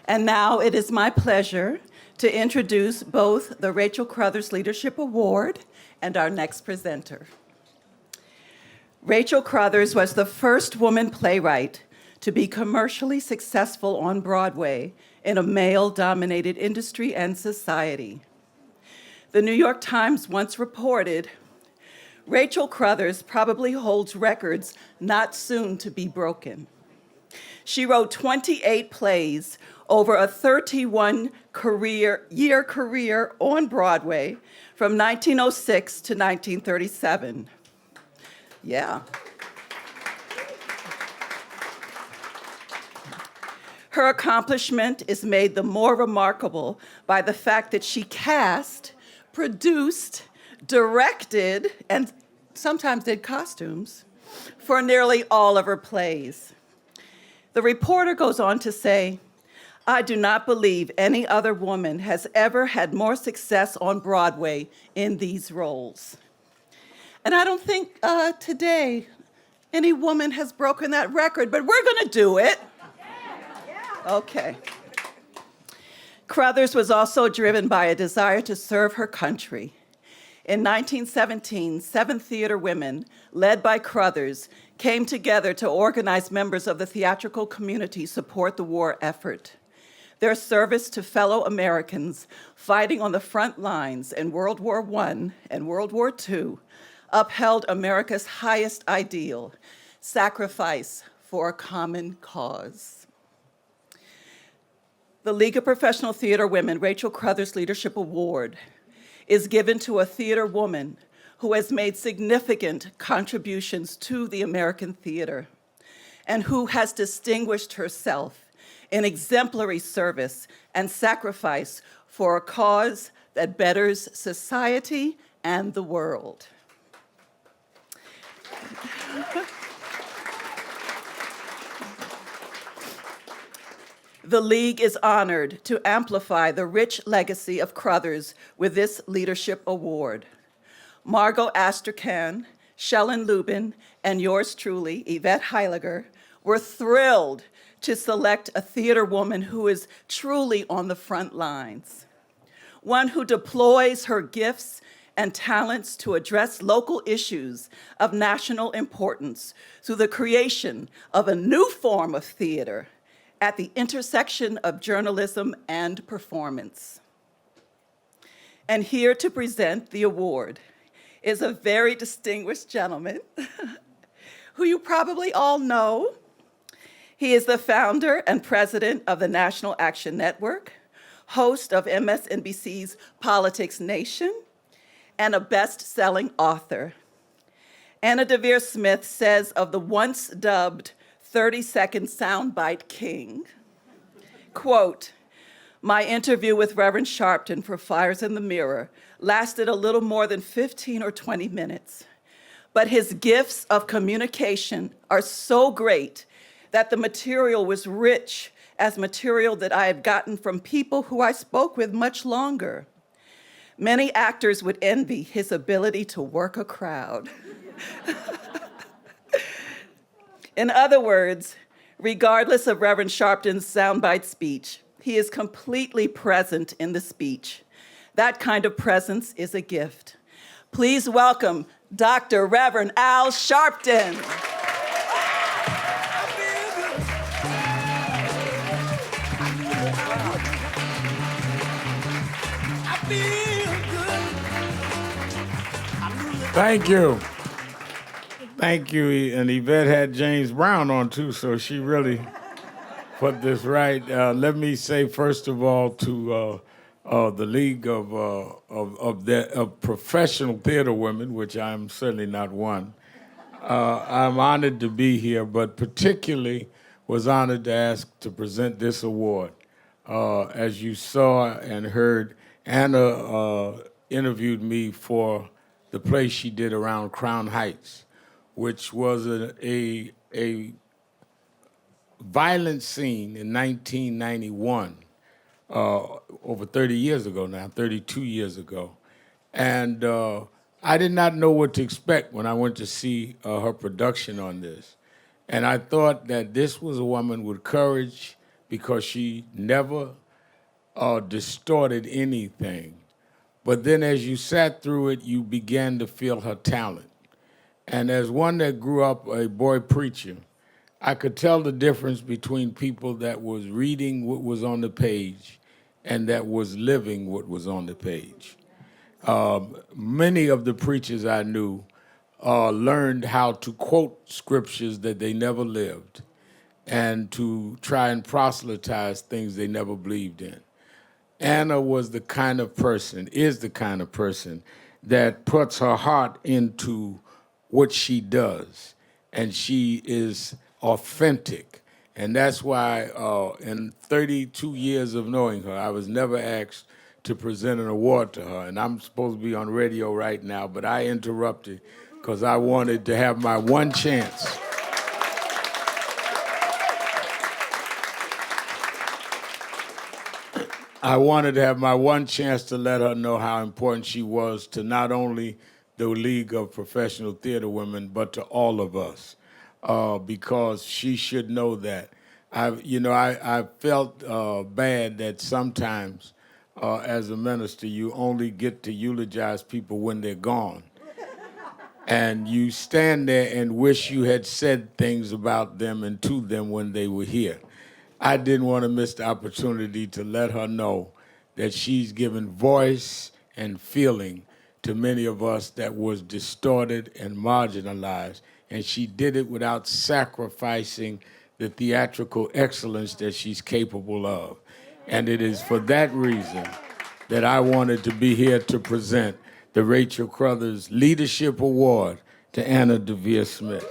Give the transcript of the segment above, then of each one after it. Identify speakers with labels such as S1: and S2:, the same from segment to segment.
S1: And now it is my pleasure to introduce both the Rachel Crothers Leadership Award and our next presenter. Rachel Crothers was the first woman playwright to be commercially successful on Broadway in a male-dominated industry and society. The New York Times once reported, Rachel Crothers probably holds records not soon to be broken. She wrote 28 plays over a 31-year career on Broadway from 1906 to 1937. Yeah. Her accomplishment is made the more remarkable by the fact that she cast, produced, directed, and sometimes did costumes for nearly all of her plays. The reporter goes on to say, I do not believe any other woman has ever had more success on Broadway in these roles. And I don't think today any woman has broken that record, but we're gonna do it. Okay. Crothers was also driven by a desire to serve her country. In 1917, 7 theater women, led by Crothers, came together to organize members of the theatrical community support the war effort. Their service to fellow Americans fighting on the front lines in World War I and World War II upheld America's highest ideal, sacrifice for a common cause. The League of Professional Theater Women Rachel Crothers Leadership Award is given to a theater woman who has made significant contributions to the American theater and who has distinguished herself in exemplary service and sacrifice for a cause that betters society and the world. The League is honored to amplify the rich legacy of Crothers with this leadership award. Margot Astrachan, Shellen Lubin, and yours truly, Yvette Heiliger, were thrilled to select a theater woman who is truly on the front lines, one who deploys her gifts and talents to address local issues of national importance through the creation of a new form of theater at the intersection of journalism and performance. And here to present the award is a very distinguished gentleman who you probably all know. He is the founder and president of the National Action Network, host of MSNBC's Politics Nation, and a best-selling author. Anna Deavere Smith says of the once dubbed 30-second soundbite king, quote, my interview with Reverend Sharpton for Fires in the Mirror lasted a little more than 15 or 20 minutes, but his gifts of communication are so great that the material was rich as material that I had gotten from people who I spoke with much longer. Many actors would envy his ability to work a crowd. In other words, regardless of Reverend Sharpton's soundbite speech, he is completely present in the speech. That kind of presence is a gift. Please welcome Dr. Reverend Al Sharpton.
S2: Thank you. Thank you. And Yvette had James Brown on too, so she really put this right. Let me say, first of all, to the League of Professional Theater Women, which I'm certainly not one, I'm honored to be here, but particularly was honored to ask to present this award. As you saw and heard, Anna interviewed me for the play she did around Crown Heights, which was a violent scene in 1991, over 30 years ago now, 32 years ago. And I did not know what to expect when I went to see her production on this. And I thought that this was a woman with courage because she never distorted anything. But then as you sat through it, you began to feel her talent. And as one that grew up a boy preacher, I could tell the difference between people that was reading what was on the page and that was living what was on the page. Many of the preachers I knew learned how to quote scriptures that they never lived and to try and proselytize things they never believed in. Anna was the kind of person, is the kind of person that puts her heart into what she does, and she is authentic. And that's why in 32 years of knowing her, I was never asked to present an award to her. And I'm supposed to be on radio right now, but I interrupted because I wanted to have my one chance. I wanted to have my one chance to let her know how important she was to not only the League of Professional Theater Women, but to all of us, because she should know that. I felt bad that sometimes as a minister, you only get to eulogize people when they're gone. And you stand there and wish you had said things about them and to them when they were here. I didn't want to miss the opportunity to let her know that she's given voice and feeling to many of us that was distorted and marginalized, and she did it without sacrificing the theatrical excellence that she's capable of. And it is for that reason that I wanted to be here to present the Rachel Crothers Leadership Award to Anna Deavere Smith.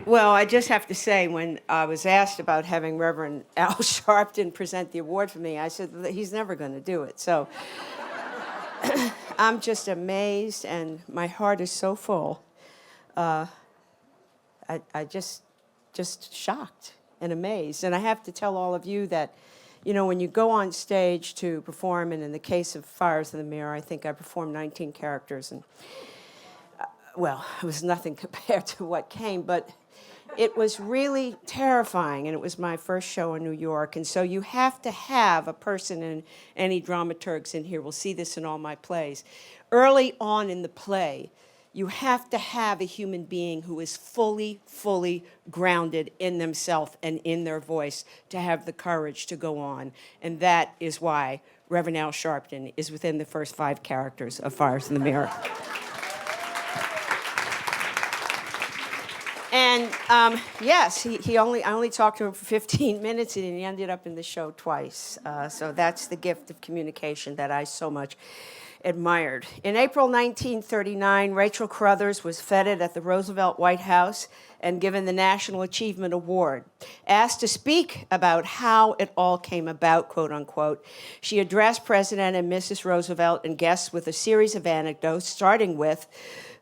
S3: Well, I just have to say, when I was asked about having Reverend Al Sharpton present the award for me, I said that he's never going to do it. So I'm just amazed, and my heart is so full. I just shocked and amazed. And I have to tell all of you that, when you go on stage to perform, and in the case of Fires in the Mirror, I think I performed 19 characters, and well, it was nothing compared to what came, but it was really terrifying, and it was my first show in New York. And so you have to have a person, and any dramaturgs in here will see this in all my plays. Early on in the play, you have to have a human being who is fully grounded in themselves and in their voice to have the courage to go on. And that is why Reverend Al Sharpton is within the first 5 characters of Fires in the Mirror. And yes, I only talked to him for 15 minutes, and he ended up in the show twice. So that's the gift of communication that I so much admired. In April 1939, Rachel Crothers was feted at the Roosevelt White House and given the National Achievement Award. Asked to speak about how it all came about, quote unquote, she addressed President and Mrs. Roosevelt and guests with a series of anecdotes, starting with,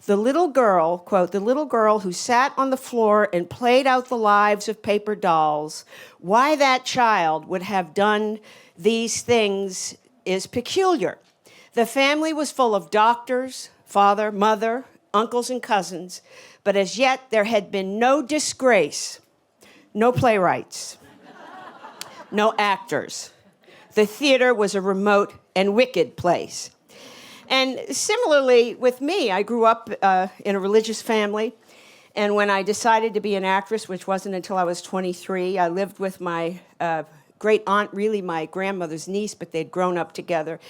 S3: the little girl, quote, the little girl who sat on the floor and played out the lives of paper dolls, why that child would have done these things is peculiar. The family was full of doctors, father, mother, uncles, and cousins, but as yet there had been no disgrace, no playwrights, no actors. The theater was a remote and wicked place. And similarly with me, I grew up in a religious family, and when I decided to be an actress, which wasn't until I was 23, I lived with my great aunt, really my grandmother's niece, but they'd grown up together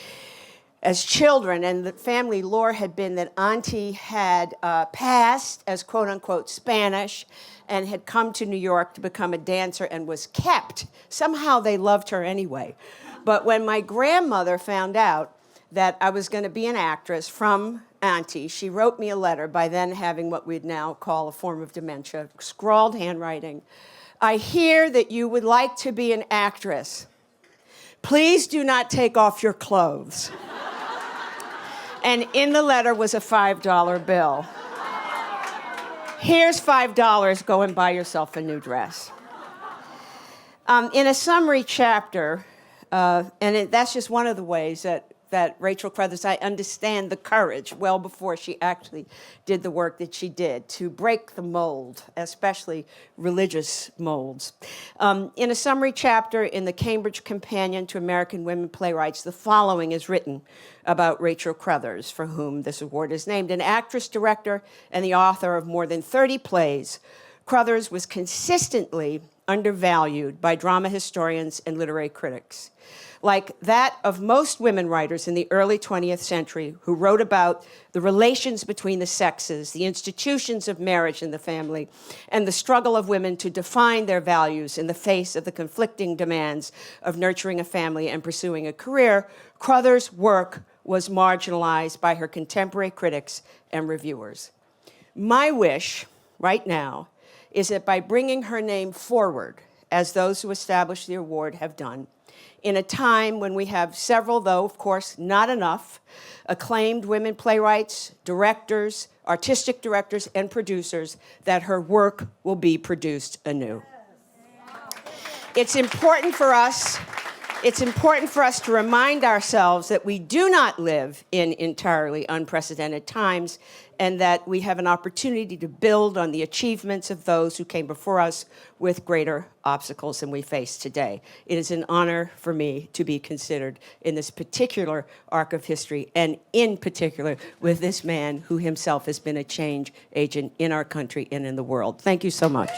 S3: as children, and the family lore had been that Auntie had passed as quote-unquote Spanish and had come to New York to become a dancer and was kept. Somehow they loved her anyway. But when my grandmother found out that I was going to be an actress from Auntie, she wrote me a letter, by then having what we'd now call a form of dementia, scrawled handwriting. I hear that you would like to be an actress. Please do not take off your clothes. And in the letter was a $5 bill. Here's $5, go and buy yourself a new dress. In a summary chapter, that's just one of the ways that Rachel Crothers, I understand the courage well before she actually did the work that she did to break the mold, especially religious molds. In a summary chapter in the Cambridge Companion to American Women Playwrights, the following is written about Rachel Crothers, for whom this award is named. An actress, director, and the author of more than 30 plays, Crothers was consistently undervalued by drama historians and literary critics. Like that of most women writers in the early 20th century who wrote about the relations between the sexes, the institutions of marriage and the family, and the struggle of women to define their values in the face of the conflicting demands of nurturing a family and pursuing a career, Crothers' work was marginalized by her contemporary critics and reviewers. My wish right now is that by bringing her name forward, as those who established the award have done, in a time when we have several, though of course not enough, acclaimed women playwrights, directors, artistic directors, and producers, that her work will be produced anew. It's important for us to remind ourselves that we do not live in entirely unprecedented times, and that we have an opportunity to build on the achievements of those who came before us with greater obstacles than we face today. It is an honor for me to be considered in this particular arc of history, and in particular with this man who himself has been a change agent in our country and in the world. Thank you so much.